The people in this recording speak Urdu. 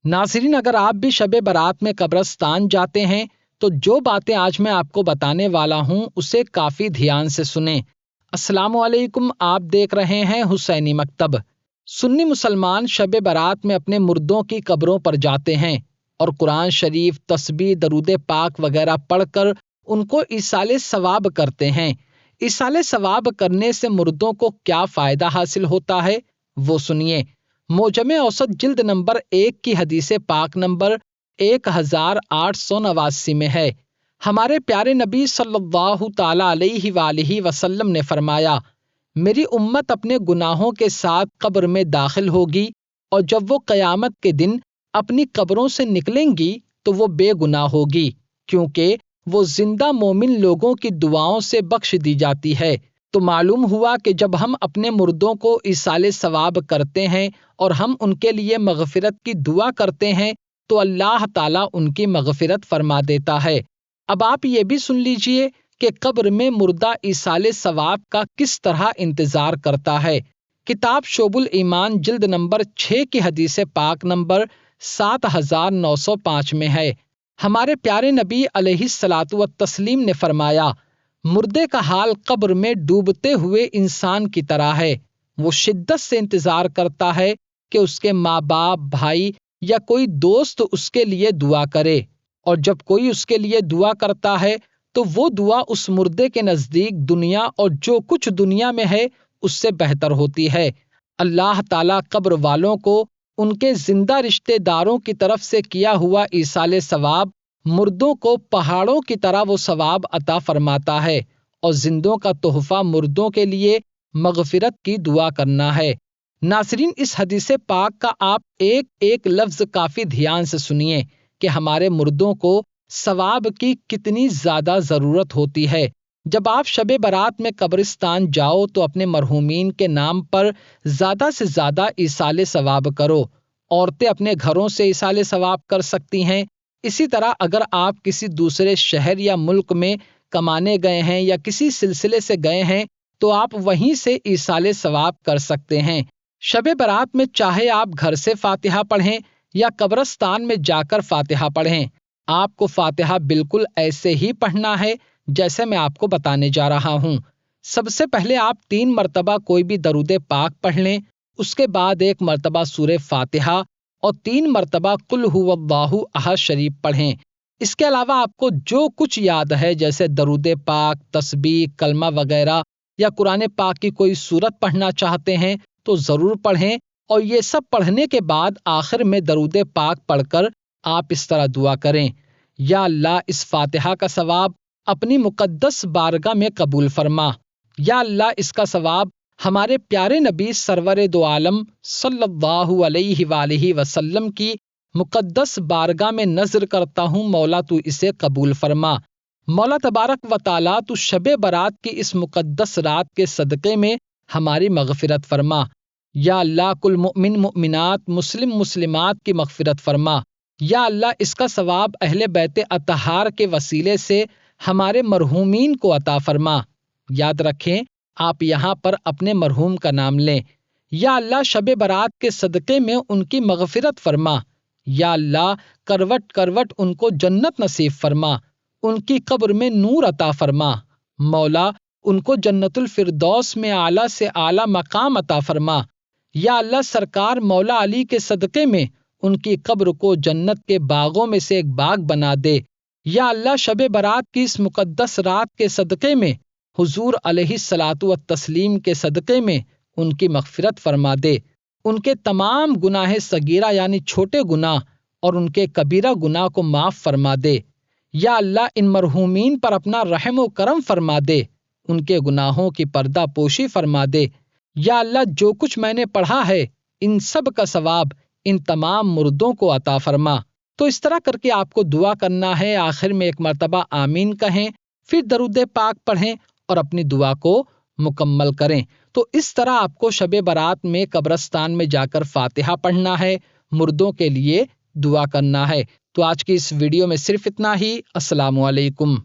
ناظرین، اگر آپ بھی شب برات میں قبرستان جاتے ہیں تو جو باتیں آج میں آپ کو بتانے والا ہوں اسے کافی دھیان سے سنیں۔ السلام علیکم، آپ دیکھ رہے ہیں حسینی مکتب۔ سنی مسلمان شب برات میں اپنے مردوں کی قبروں پر جاتے ہیں اور قرآن شریف، تسبیح، درود پاک وغیرہ پڑھ کر ان کو ایصال ثواب کرتے ہیں۔ ایصال ثواب کرنے سے مردوں کو کیا فائدہ حاصل ہوتا ہے وہ سنیے۔ معجم اوسط جلد نمبر 1 کی حدیث پاک نمبر 1889 میں ہے۔ ہمارے پیارے نبی صلی اللہ تعالی علیہ وآلہ وسلم نے فرمایا، میری امت اپنے گناہوں کے ساتھ قبر میں داخل ہوگی اور جب وہ قیامت کے دن اپنی قبروں سے نکلیں گی تو وہ بے گناہ ہوگی، کیونکہ وہ زندہ مومن لوگوں کی دعاؤں سے بخش دی جاتی ہے۔ تو معلوم ہوا کہ جب ہم اپنے مردوں کو ایصال ثواب کرتے ہیں اور ہم ان کے لیے مغفرت کی دعا کرتے ہیں تو اللہ تعالیٰ ان کی مغفرت فرما دیتا ہے۔ اب آپ یہ بھی سن لیجئے کہ قبر میں مردہ ایصال ثواب کا کس طرح انتظار کرتا ہے۔ کتاب شعب الایمان جلد نمبر 6 کی حدیث پاک نمبر 7905 میں ہے۔ ہمارے پیارے نبی علیہ الصلوۃ والتسلیم نے فرمایا، مردے کا حال قبر میں ڈوبتے ہوئے انسان کی طرح ہے۔ وہ شدت سے انتظار کرتا ہے کہ اس کے ماں باپ، بھائی یا کوئی دوست اس کے لیے دعا کرے، اور جب کوئی اس کے لیے دعا کرتا ہے تو وہ دعا اس مردے کے نزدیک دنیا اور جو کچھ دنیا میں ہے اس سے بہتر ہوتی ہے۔ اللہ تعالیٰ قبر والوں کو ان کے زندہ رشتہ داروں کی طرف سے کیا ہوا ایصال ثواب، مردوں کو پہاڑوں کی طرح وہ ثواب عطا فرماتا ہے، اور زندوں کا تحفہ مردوں کے لیے مغفرت کی دعا کرنا ہے۔ ناظرین، اس حدیث پاک کا آپ ایک ایک لفظ کافی دھیان سے سنیے کہ ہمارے مردوں کو ثواب کی کتنی زیادہ ضرورت ہوتی ہے۔ جب آپ شب برات میں قبرستان جاؤ تو اپنے مرحومین کے نام پر زیادہ سے زیادہ ایصال ثواب کرو۔ عورتیں اپنے گھروں سے ایصال ثواب کر سکتی ہیں۔ اسی طرح اگر آپ کسی دوسرے شہر یا ملک میں کمانے گئے ہیں یا کسی سلسلے سے گئے ہیں تو آپ وہیں سے ایصال ثواب کر سکتے ہیں۔ شب برات میں چاہے آپ گھر سے فاتحہ پڑھیں یا قبرستان میں جا کر فاتحہ پڑھیں، آپ کو فاتحہ بالکل ایسے ہی پڑھنا ہے جیسے میں آپ کو بتانے جا رہا ہوں۔ سب سے پہلے آپ 3 مرتبہ کوئی بھی درود پاک پڑھ لیں، اس کے بعد 1 مرتبہ سورہ فاتحہ اور 3 مرتبہ قل هو اللہ احد شریف پڑھیں۔ اس کے علاوہ آپ کو جو کچھ یاد ہے جیسے درود پاک، تسبیح، کلمہ وغیرہ یا قرآن پاک کی کوئی سورت پڑھنا چاہتے ہیں تو ضرور پڑھیں، اور یہ سب پڑھنے کے بعد آخر میں درود پاک پڑھ کر آپ اس طرح دعا کریں، یا اللہ اس فاتحہ کا ثواب اپنی مقدس بارگاہ میں قبول فرما، یا اللہ اس کا ثواب ہمارے پیارے نبی سرور دو عالم صلی اللہ علیہ وآلہ وسلم کی مقدس بارگاہ میں نذر کرتا ہوں، مولا تو اسے قبول فرما۔ مولا تبارک و تعالیٰ تو شب برات کی اس مقدس رات کے صدقے میں ہماری مغفرت فرما، یا اللہ کل مؤمن مؤمنات، مسلم مسلمات کی مغفرت فرما، یا اللہ اس کا ثواب اہل بیت اطہار کے وسیلے سے ہمارے مرحومین کو عطا فرما۔ یاد رکھیں، آپ یہاں پر اپنے مرحوم کا نام لیں۔ یا اللہ شب برات کے صدقے میں ان کی مغفرت فرما، یا اللہ کروٹ کروٹ ان کو جنت نصیب فرما، ان کی قبر میں نور عطا فرما، مولا ان کو جنت الفردوس میں اعلیٰ سے اعلیٰ مقام عطا فرما۔ یا اللہ سرکار مولا علی کے صدقے میں ان کی قبر کو جنت کے باغوں میں سے ایک باغ بنا دے۔ یا اللہ شب برات کی اس مقدس رات کے صدقے میں حضور علیہ الصلوۃ والتسلیم کے صدقے میں ان کی مغفرت فرما دے، ان کے تمام گناہ صغیرہ یعنی چھوٹے گناہ اور ان کے کبیرہ گناہ کو معاف فرما دے۔ یا اللہ ان مرحومین پر اپنا رحم و کرم فرما دے، ان کے گناہوں کی پردہ پوشی فرما دے۔ یا اللہ جو کچھ میں نے پڑھا ہے ان سب کا ثواب ان تمام مردوں کو عطا فرما۔ تو اس طرح کر کے آپ کو دعا کرنا ہے، آخر میں 1 مرتبہ آمین کہیں، پھر درود پاک پڑھیں اور اپنی دعا کو مکمل کریں۔ تو اس طرح آپ کو شب برات میں قبرستان میں جا کر فاتحہ پڑھنا ہے، مردوں کے لیے دعا کرنا ہے۔ تو آج کی اس ویڈیو میں صرف اتنا ہی۔ السلام علیکم۔